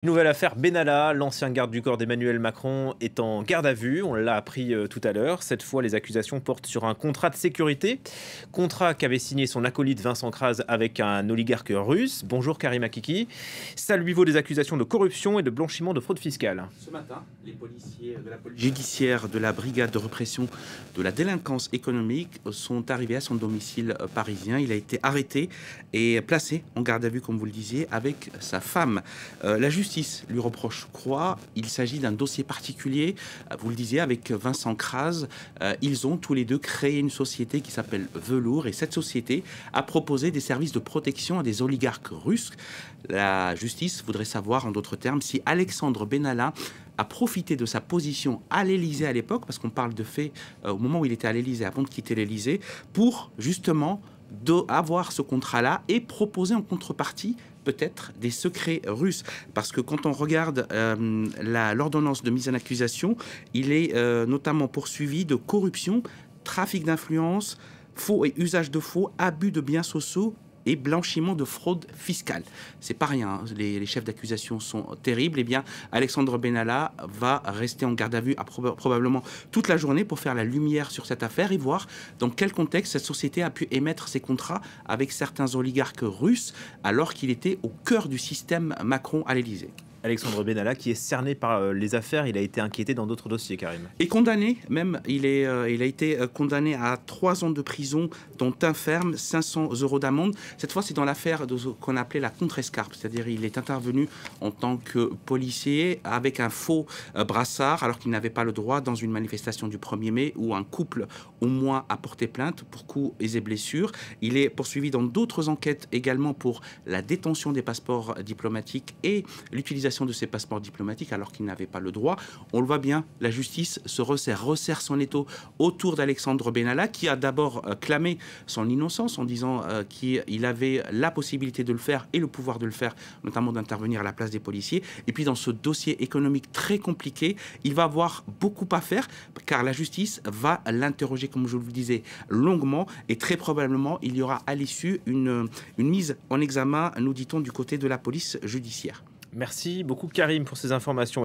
Nouvelle affaire Benalla, l'ancien garde du corps d'Emmanuel Macron est en garde à vue, on l'a appris tout à l'heure. Cette fois, les accusations portent sur un contrat de sécurité, contrat qu'avait signé son acolyte Vincent Kras avec un oligarque russe. Bonjour Karim Akiki. Ça lui vaut des accusations de corruption et de blanchiment de fraude fiscale. Ce matin, les policiers de la police judiciaire de la brigade de répression de la délinquance économique sont arrivés à son domicile parisien. Il a été arrêté et placé en garde à vue, comme vous le disiez, avec sa femme. La justice lui reproche quoi? Il s'agit d'un dossier particulier, vous le disiez, avec Vincent Kras. Ils ont tous les deux créé une société qui s'appelle Velours, et cette société a proposé des services de protection à des oligarques russes. La justice voudrait savoir, en d'autres termes, si Alexandre Benalla a profité de sa position à l'Élysée à l'époque, parce qu'on parle de fait au moment où il était à l'Élysée, avant de quitter l'Élysée, pour justement avoir ce contrat-là et proposer en contrepartie peut-être des secrets russes. Parce que quand on regarde l'ordonnance de mise en accusation, il est notamment poursuivi de corruption, trafic d'influence, faux et usage de faux, abus de biens sociaux et blanchiment de fraude fiscale. C'est pas rien, hein. Les chefs d'accusation sont terribles. Eh bien, Alexandre Benalla va rester en garde à vue probablement toute la journée pour faire la lumière sur cette affaire et voir dans quel contexte cette société a pu émettre ses contrats avec certains oligarques russes alors qu'il était au cœur du système Macron à l'Élysée. Alexandre Benalla qui est cerné par les affaires, il a été inquiété dans d'autres dossiers, Karim. Et condamné, même, il a été condamné à 3 ans de prison, dont un ferme, 500 € d'amende. Cette fois, c'est dans l'affaire de ce qu'on appelait la contre-escarpe, c'est-à-dire il est intervenu en tant que policier avec un faux brassard, alors qu'il n'avait pas le droit dans une manifestation du 1er mai où un couple au moins a porté plainte pour coups et blessures. Il est poursuivi dans d'autres enquêtes également pour la détention des passeports diplomatiques et l'utilisation de ces passeports diplomatiques alors qu'il n'avait pas le droit. On le voit bien, la justice se resserre son étau autour d'Alexandre Benalla, qui a d'abord clamé son innocence en disant qu'il avait la possibilité de le faire et le pouvoir de le faire, notamment d'intervenir à la place des policiers. Et puis dans ce dossier économique très compliqué, il va avoir beaucoup à faire car la justice va l'interroger, comme je vous le disais, longuement, et très probablement il y aura à l'issue une mise en examen, nous dit-on, du côté de la police judiciaire. Merci beaucoup Karim pour ces informations.